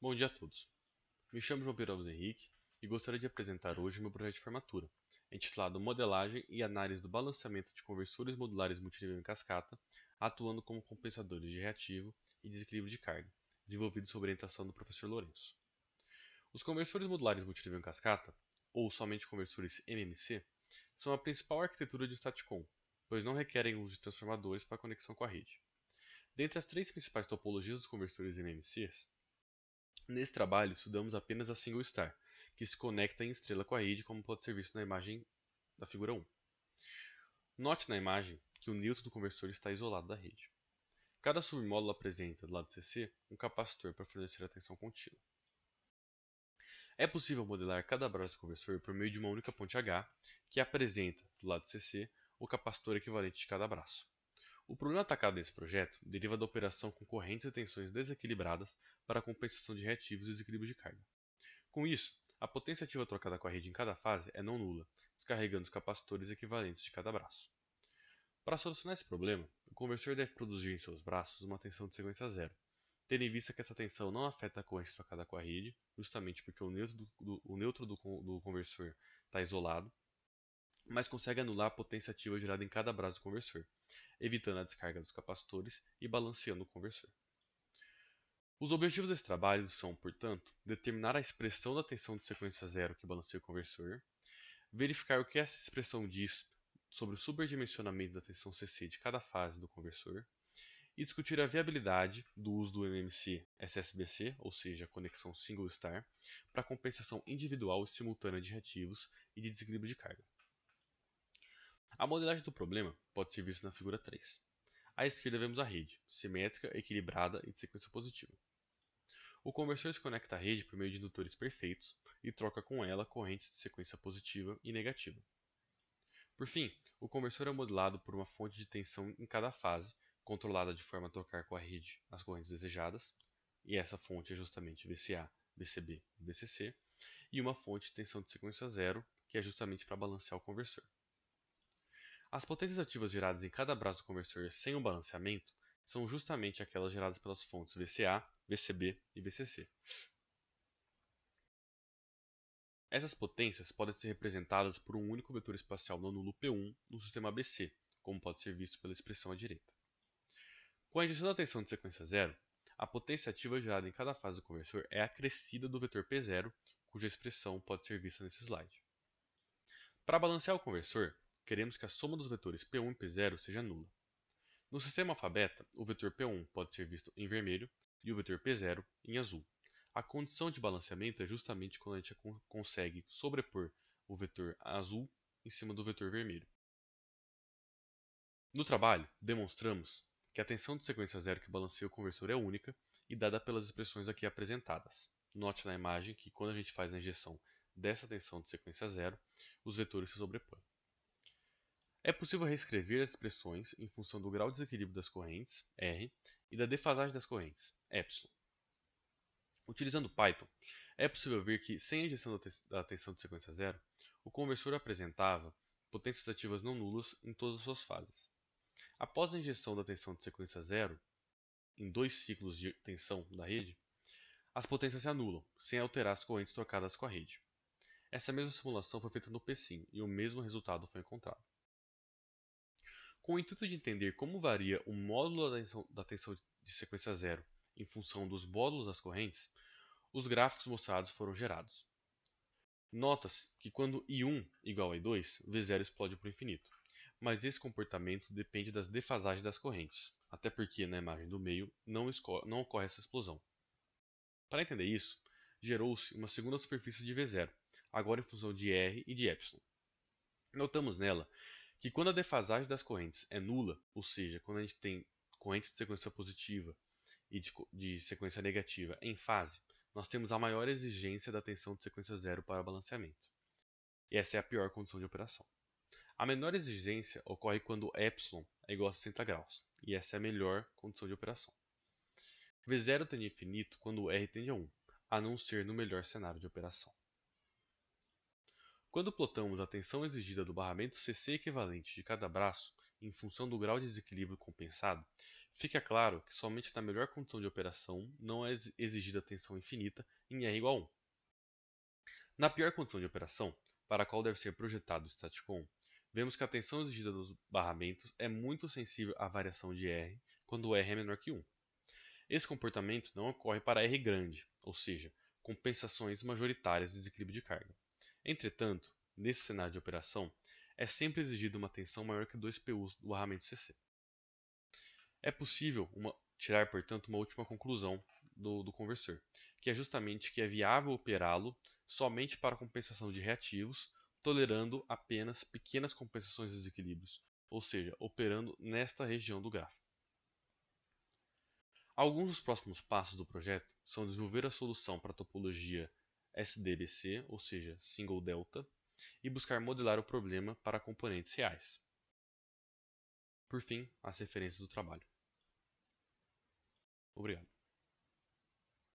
Bom dia a todos. Me chamo João Pedro Alves Henrique e gostaria de apresentar hoje meu projeto de formatura, intitulado Modelagem e Análise do Balanceamento de Conversores Modulares Multinível em Cascata, atuando como compensadores de reativo e desequilíbrio de carga, desenvolvido sob orientação do professor Lourenço. Os conversores modulares multinível em cascata, ou somente conversores MMC, são a principal arquitetura de Statcom, pois não requerem uso de transformadores para conexão com a rede. Dentre as três principais topologias dos conversores MMCs, nesse trabalho, estudamos apenas a single star, que se conecta em estrela com a rede, como pode ser visto na imagem da figura 1. Note na imagem que o neutro do conversor está isolado da rede. Cada submódulo apresenta, do lado CC, um capacitor para fornecer a tensão contínua. É possível modelar cada braço do conversor por meio de uma única ponte H, que apresenta, do lado CC, o capacitor equivalente de cada braço. O problema atacado nesse projeto deriva da operação com correntes e tensões desequilibradas para a compensação de reativos e desequilíbrio de carga. Com isso, a potência ativa trocada com a rede em cada fase é não nula, descarregando os capacitores equivalentes de cada braço. Para solucionar esse problema, o conversor deve produzir em seus braços uma tensão de sequência zero, tendo em vista que essa tensão não afeta a corrente trocada com a rede, justamente porque o neutro do conversor está isolado, mas consegue anular a potência ativa gerada em cada braço do conversor, evitando a descarga dos capacitores e balanceando o conversor. Os objetivos desse trabalho são, portanto, determinar a expressão da tensão de sequência zero que balanceia o conversor, verificar o que essa expressão diz sobre o superdimensionamento da tensão CC de cada fase do conversor e discutir a viabilidade do uso do MMC SSBC, ou seja, conexão single star, para compensação individual e simultânea de reativos e de desequilíbrio de carga. A modelagem do problema pode ser vista na figura 3. À esquerda vemos a rede, simétrica, equilibrada e de sequência positiva. O conversor se conecta à rede por meio de indutores perfeitos e troca com ela correntes de sequência positiva e negativa. Por fim, o conversor é modelado por uma fonte de tensão em cada fase, controlada de forma a trocar com a rede as correntes desejadas, e essa fonte é justamente VCA, VCB e VCC, e uma fonte de tensão de sequência zero, que é justamente para balancear o conversor. As potências ativas geradas em cada braço do conversor sem o balanceamento são justamente aquelas geradas pelas fontes VCA, VCB e VCC. Essas potências podem ser representadas por um único vetor espacial não nulo P1 no sistema ABC, como pode ser visto pela expressão à direita. Com a injeção da tensão de sequência zero, a potência ativa gerada em cada fase do conversor é acrescida do vetor P0, cuja expressão pode ser vista nesse slide. Para balancear o conversor, queremos que a soma dos vetores P1 e P0 seja nula. No sistema alfabeta, o vetor P1 pode ser visto em vermelho e o vetor P0 em azul. A condição de balanceamento é justamente quando a gente consegue sobrepor o vetor azul em cima do vetor vermelho. No trabalho, demonstramos que a tensão de sequência zero que balanceia o conversor é única e dada pelas expressões aqui apresentadas. Note na imagem que quando a gente faz a injeção dessa tensão de sequência zero, os vetores se sobrepõem. É possível reescrever as expressões em função do grau de desequilíbrio das correntes, R, e da defasagem das correntes, epsilon. Utilizando Python, é possível ver que, sem a injeção da tensão de sequência zero, o conversor apresentava potências ativas não nulas em todas as suas fases. Após a injeção da tensão de sequência zero, em 2 ciclos de tensão da rede, as potências se anulam, sem alterar as correntes trocadas com a rede. Essa mesma simulação foi feita no PSIM e o mesmo resultado foi encontrado. Com o intuito de entender como varia o módulo da tensão de sequência zero em função dos módulos das correntes, os gráficos mostrados foram gerados. Nota-se que quando I1 igual a I2, V0 explode para o infinito, mas esse comportamento depende das defasagens das correntes, até porque na imagem do meio não ocorre essa explosão. Para entender isso, gerou-se uma segunda superfície de V0, agora em função de R e de epsilon. Notamos nela que quando a defasagem das correntes é nula, ou seja, quando a gente tem correntes de sequência positiva e de sequência negativa em fase, nós temos a maior exigência da tensão de sequência zero para balanceamento. E essa é a pior condição de operação. A menor exigência ocorre quando epsilon é igual a 60 graus, e essa é a melhor condição de operação. V0 tende a infinito quando R tende a 1, a não ser no melhor cenário de operação. Quando plotamos a tensão exigida do barramento CC equivalente de cada braço em função do grau de desequilíbrio compensado, Fica claro que somente na melhor condição de operação não é exigida tensão infinita em R igual a 1. Na pior condição de operação, para a qual deve ser projetado o estático 1, vemos que a tensão exigida dos barramentos é muito sensível à variação de R quando R é menor que 1. Esse comportamento não ocorre para R grande, ou seja, compensações majoritárias do desequilíbrio de carga. Entretanto, nesse cenário de operação, é sempre exigida uma tensão maior que 2 PUs do barramento CC. É possível tirar, portanto, uma última conclusão do conversor, que é justamente que é viável operá-lo somente para compensação de reativos, tolerando apenas pequenas compensações de desequilíbrios, ou seja, operando nesta região do gráfico. Alguns dos próximos passos do projeto são desenvolver a solução para a topologia SDBC, ou seja, Single Delta, e buscar modelar o problema para componentes reais. Por fim, as referências do trabalho. Obrigado.